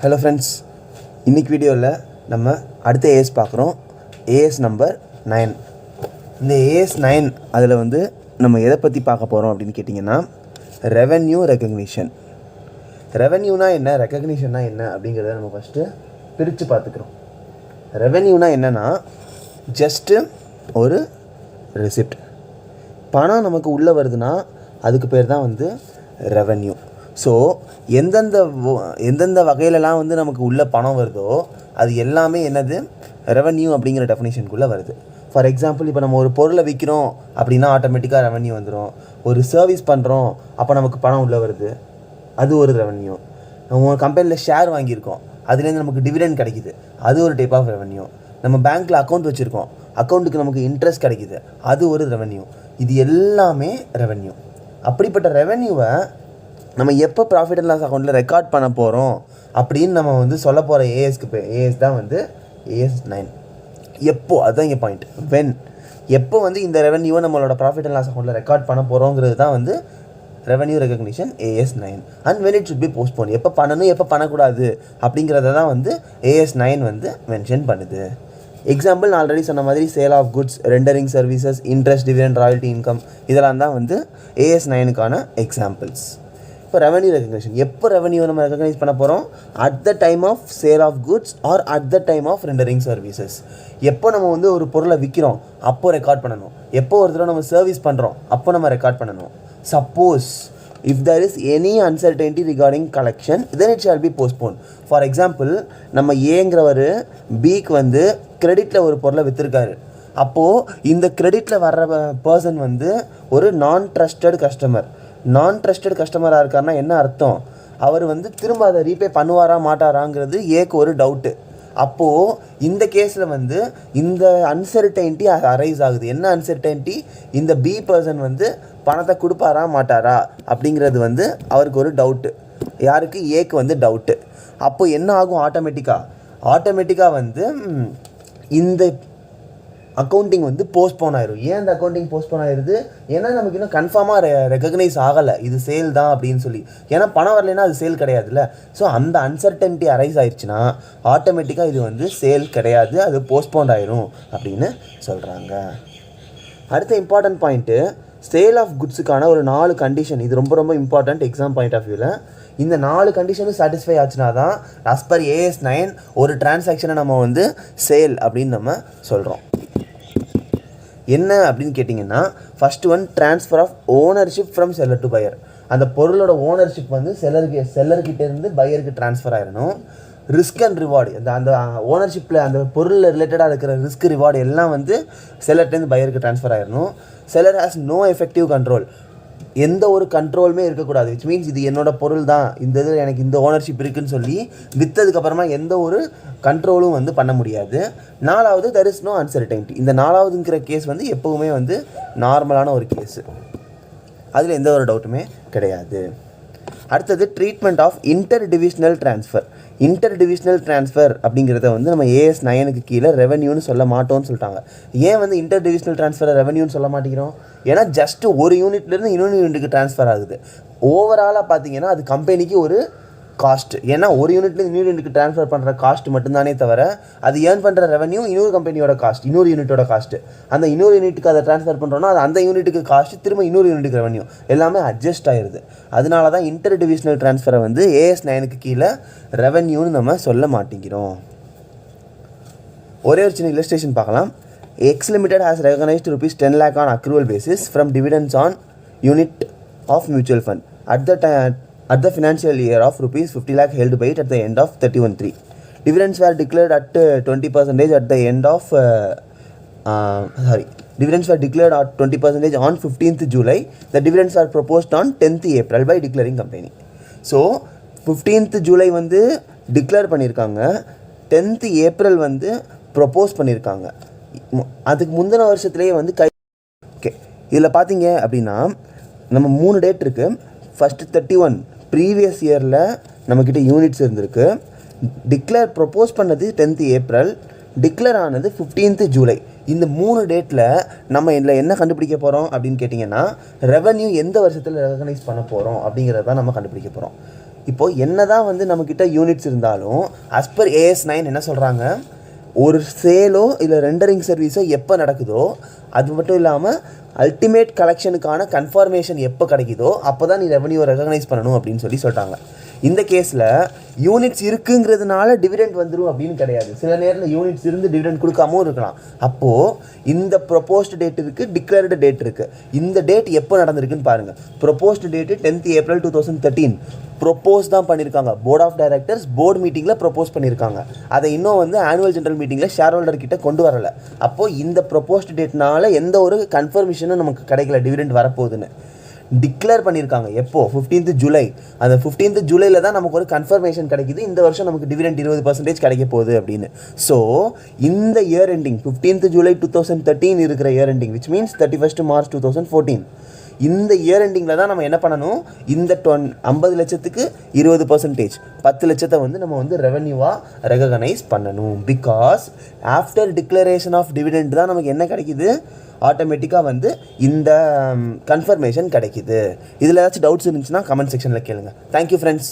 Hello friends, இன்னைக்கு வீடியோவில் நம்ம அடுத்த AS பார்க்குறோம். AS number 9. இந்த AS-9 அதில் வந்து நம்ம எதை பற்றி பார்க்க போகிறோம் அப்படின்னு கேட்டிங்கன்னா ரெவென்யூ ரெக்கக்னிஷன். ரெவென்யூனா என்ன, ரெக்கக்னிஷன்னா என்ன அப்படிங்கிறத நம்ம ஃபஸ்ட்டு பிரித்து பார்த்துக்கிறோம். ரெவென்யூனா என்னென்னா ஜஸ்ட்டு ஒரு ரெசிப்ட். பணம் நமக்கு உள்ளே வருதுன்னா அதுக்கு பேர் தான் வந்து ரெவென்யூ. ஸோ எந்தெந்த வகையிலலாம் வந்து நமக்கு உள்ளே பணம் வருதோ அது எல்லாமே என்னது, ரெவென்யூ அப்படிங்கிற டெஃபினேஷனுக்குள்ளே வருது. ஃபார் எக்ஸாம்பிள், இப்போ நம்ம ஒரு பொருளை விற்கிறோம் அப்படின்னா ஆட்டோமேட்டிக்காக ரெவென்யூ வந்துடும். ஒரு சர்வீஸ் பண்ணுறோம் அப்போ நமக்கு பணம் உள்ளே வருது, அது ஒரு ரெவென்யூ. நம்ம கம்பெனியில் ஷேர் வாங்கியிருக்கோம், அதுலேருந்து நமக்கு டிவிடெண்ட் கிடைக்குது, அது ஒரு டைப் ஆஃப் ரெவென்யூ. நம்ம பேங்க்கில் அக்கௌண்ட் வச்சுருக்கோம், அக்கௌண்ட்டுக்கு நமக்கு இன்ட்ரெஸ்ட் கிடைக்குது, அது ஒரு ரெவென்யூ. இது எல்லாமே ரெவென்யூ. அப்படிப்பட்ட ரெவென்யூவை நம்ம எப்போ ப்ராஃபிட் அண்ட் லாஸ் அக்கௌண்ட்டில் ரெக்கார்ட் பண்ண போகிறோம் அப்படின்னு நம்ம வந்து சொல்ல போகிற ஏஎஸ் தான் வந்து AS-9. எப்போ, அதுதான் இங்கே பாயிண்ட். எப்போ வந்து இந்த ரெவென்யூவை நம்மளோட ப்ராஃபிட் அண்ட் லாஸ் அக்கௌண்ட்டில் ரெக்கார்ட் பண்ண போகிறோங்கிறது தான் வந்து revenue recognition AS-9. And when it should be postponed, எப்போ பண்ணணும் எப்போ பண்ணக்கூடாது அப்படிங்கிறத தான் வந்து AS-9 வந்து மென்ஷன் பண்ணுது. எக்ஸாம்பிள், நான் ஆல்ரெடி சொன்ன மாதிரி sale of goods, rendering services, interest, dividend, royalty income, இதெல்லாம் தான் வந்து AS-9க்கான எக்ஸாம்பிள்ஸ். இப்போ ரெவென்யூ ரெகக்னிஷன், எப்போ ரெவென்யூ நம்ம ரெகக்னைஸ் பண்ண போகிறோம்? At the time of sale of goods or at the time of rendering services. எப்போ நம்ம வந்து ஒரு பொருளை விற்கிறோம் அப்போ ரெக்கார்ட் பண்ணணும். எப்போ ஒரு தடவை நம்ம சர்வீஸ் பண்ணுறோம் அப்போ நம்ம ரெக்கார்ட் பண்ணணும். Suppose if there is any uncertainty regarding collection, then it shall be postponed. For example, நம்ம ஏங்கிறவர் பிக்கு வந்து கிரெடிட்டில் ஒரு பொருளை விற்றுருக்காரு. அப்போது இந்த கிரெடிட்டில் வர்ற பர்சன் வந்து ஒரு நான் ட்ரஸ்டட் கஸ்டமராக இருக்காருன்னா என்ன அர்த்தம்? அவர் வந்து திரும்ப அதை ரீபே பண்ணுவாரா மாட்டாராங்கிறது ஏக்கு ஒரு டவுட்டு. அப்போது இந்த கேஸில் வந்து இந்த அன்சர்டைன்ட்டி அரைஸ் ஆகுது. என்ன அன்சர்டைன்ட்டி? இந்த பி பர்சன் வந்து பணத்தை கொடுப்பாரா மாட்டாரா அப்படிங்கிறது வந்து அவருக்கு ஒரு டவுட்டு. யாருக்கு? ஏக்கு வந்து டவுட்டு. அப்போ என்ன ஆகும்? ஆட்டோமேட்டிக்காக வந்து இந்த அக்கௌண்டிங் வந்து போஸ்ட்போன் ஆயிரும். ஏன் அந்த அக்கௌண்டிங் போஸ்ட்போன் ஆயிடுது? ஏன்னா நமக்கு இன்னும் கன்ஃபார்மாக ரெகக்னைஸ் ஆகலை இது சேல் தான் அப்படின்னு சொல்லி. ஏன்னா பணம் வரலைன்னா அது சேல் கிடையாதுல்ல. ஸோ அந்த அன்சர்டன்ட்டி அரைஸ் ஆயிடுச்சுன்னா ஆட்டோமேட்டிக்காக இது வந்து சேல் கிடையாது, அது போஸ்ட்போன் ஆயிரும் அப்படின்னு சொல்கிறாங்க. அடுத்த இம்பார்ட்டன்ட் பாயிண்ட்டு, சேல் ஆஃப் குட்ஸுக்கான ஒரு 4 கண்டிஷன். இது ரொம்ப ரொம்ப இம்பார்ட்டண்ட் எக்ஸாம் பாயிண்ட் ஆஃப் வியூவில். இந்த 4 கண்டிஷனும் சாட்டிஸ்ஃபை ஆச்சுன்னா தான் ஆஸ் பர் AS-9 ஒரு டிரான்சாக்ஷனை நம்ம வந்து சேல் அப்படின்னு நம்ம சொல்கிறோம். என்ன அப்படின்னு கேட்டிங்கன்னா, first one, transfer of ownership from seller to buyer. அந்த பொருளோட ஓனர்ஷிப் வந்து செல்லர்கிட்டேருந்து பையருக்கு ட்ரான்ஸ்ஃபர் ஆகிடணும். ரிஸ்க் அண்ட் ரிவார்டு, அந்த ஓனர்ஷிப்பில் அந்த பொருளில் ரிலேட்டடாக இருக்கிற ரிஸ்க் ரிவார்டு எல்லாம் வந்து செல்லர்கிட்டேருந்து பையருக்கு ட்ரான்ஸ்ஃபர் ஆகிடணும். Seller has no effective control, எந்த ஒரு கண்ட்ரோலுமே இருக்கக்கூடாது. விச் மீன்ஸ் இது என்னோடய பொருள் தான், இந்த இதில் எனக்கு இந்த ஓனர்ஷிப் இருக்குதுன்னு சொல்லி விற்றதுக்கப்புறமா எந்த ஒரு கண்ட்ரோலும் வந்து பண்ண முடியாது. 4வது, தெர் இஸ் நோ அன்சர்டைன்ட்டி. இந்த 4வதுங்கிற கேஸ் வந்து எப்போவுமே வந்து நார்மலான ஒரு கேஸு, அதில் எந்த ஒரு டவுட்டுமே கிடையாது. அடுத்தது, treatment of inter divisional transfer அப்படிங்கிறத வந்து நம்ம AS-9க்கு கீழே ரெவென்யூன்னு சொல்ல மாட்டோம்னு சொல்லிட்டாங்க. ஏன் வந்து இன்டர் டிவிஷனல் ட்ரான்ஸ்ஃபரை ரெவென்யூன்னு சொல்ல மாட்டேங்கிறோம்? ஏன்னா ஜஸ்ட்டு ஒரு யூனிட்லேருந்து இன்னொரு யூனிட்டுக்கு ட்ரான்ஸ்ஃபர் ஆகுது. ஓவராலாக பார்த்தீங்கன்னா அது கம்பெனிக்கு ஒரு காஸ்ட். ஏன்னா ஒரு யூனிட்லேருந்து இன்னொரு யூனிட்டுக்கு ட்ரான்ஸ்ஃபர் பண்ணுற காஸ்ட் மட்டும்தானே தவிர அது ஏர்ன் பண்ணுற ரெவென்யூ இன்னொரு கம்பெனியோட காஸ்ட், இன்னொரு யூனிட்டோட காஸ்ட்டு. அந்த இன்னொரு யூனிட்டுக்கு அதை ட்ரான்ஸ்ஃபர் பண்ணுறோன்னா அது அந்த யூனிட்டுக்கு காஸ்ட்டு, திரும்ப இன்னொரு யூனிட்டுக்கு ரெவென்யூ, எல்லாமே அட்ஜஸ்ட் ஆகிடுது. அதனால தான் இன்டர் டிவிஷனல் ட்ரான்ஸ்ஃபரை வந்து AS-9க்கு கீழே ரெவென்யூன்னு நம்ம சொல்ல மாட்டேங்கிறோம். ஒரே ஒரு சின்ன இல்லஸ்ட்ரேஷன் பார்க்கலாம். X Limited has recognized ₹10 lakh on accrual basis from dividends on unit of mutual fund at the financial year of ₹50 lakh held by it at the end of 31/3. Dividends were declared at 20% at the end of dividends were declared at 20% on 15th July. The dividends were proposed on 10th April by declaring company. So 15th July வந்து declare பண்ணியிருக்காங்க, 10th April வந்து propose பண்ணியிருக்காங்க. அதுக்கு முந்தின வருஷத்துலேயே வந்து okay. இதில் பார்த்தீங்க அப்படின்னா நம்ம 3 டேட் இருக்குது. ஃபஸ்ட்டு 31 ப்ரீவியஸ் இயரில் நம்மக்கிட்ட யூனிட்ஸ் இருந்திருக்கு. ப்ரொப்போஸ் பண்ணது 10th April, டிக்ளேர் ஆனது 15th July. இந்த 3 டேட்டில் நம்ம இதில் என்ன கண்டுபிடிக்க போகிறோம் அப்படின்னு கேட்டிங்கன்னா ரெவென்யூ எந்த வருஷத்தில் ரெகக்னைஸ் பண்ண போகிறோம் அப்படிங்கிறத தான் நம்ம கண்டுபிடிக்க போகிறோம். இப்போது என்ன தான் வந்து நம்மக்கிட்ட யூனிட்ஸ் இருந்தாலும் as per AS-9 என்ன சொல்கிறாங்க, ஒரு சேலோ இல்லை ரெண்டரிங் சர்வீஸோ எப்போ நடக்குதோ அது மட்டும் இல்லாமல் அல்டிமேட் கலெக்ஷனுக்கான கன்ஃபர்மேஷன் எப்போ கிடைக்குதோ அப்போ தான் நீ ரெவன்யூவை ரெகனைஸ் பண்ணணும் அப்படின்னு சொல்லிட்டாங்க. இந்த கேஸில் யூனிட்ஸ் இருக்குங்கிறதுனால டிவிடெண்ட் வந்துடும் அப்படின்னு கிடையாது. சில நேரத்தில் யூனிட்ஸ் இருந்து டிவிடெண்ட் கொடுக்காமவும் இருக்கலாம். அப்போது இந்த ப்ரொபோஸ்டு டேட் இருக்குது, டிக்ளேர்டு டேட் இருக்குது. இந்த டேட் எப்போ நடந்திருக்குன்னு பாருங்கள். Proposed date 10th April 2013 propose தான் பண்ணியிருக்காங்க. போர்ட் ஆஃப் டைரக்டர்ஸ் போர்டு மீட்டிங்கில் ப்ரொப்போஸ் பண்ணியிருக்காங்க. அதை இன்னும் வந்து ஆனுவல் ஜெனரல் மீட்டிங்கில் ஷேர் ஹோல்டர் கிட்ட கொண்டு வரலை. அப்போது இந்த ப்ரொப்போஸ்டு டேட்னால எந்த ஒரு கன்ஃபர்மேஷனும் நமக்கு கிடைக்கல டிவிடெண்ட் வரப்போகுதுன்னு. டிக்ளேர் பண்ணியிருக்காங்க எப்போ, 15th July. அந்த 15th Julyல தான் நமக்கு ஒரு கன்ஃபர்மேஷன் கிடைக்குது, இந்த வருஷம் நமக்கு டிவிடெண்ட் 20% கிடைக்க போகுது அப்படின்னு. ஸோ இந்த இயர் எண்டிங் 15th July 2013 இருக்கிற year ending which means 31st March 2014 இந்த இயர் எண்டிங்கில் தான் நம்ம என்ன பண்ணணும், இந்த 50 லட்சத்துக்கு 20%, 10 லட்சத்தை வந்து நம்ம வந்து ரெவன்யூவாக ரெகனைஸ் பண்ணணும். Because after declaration of dividend தான் நமக்கு என்ன கிடைக்குது, ஆட்டோமேட்டிக்காக வந்து இந்த கன்ஃபர்மேஷன் கிடைக்குது. இதில் ஏதாச்சும் டவுட்ஸ் இருந்துச்சுன்னா கமெண்ட் செக்ஷனில் கேளுங்கள். Thank you friends.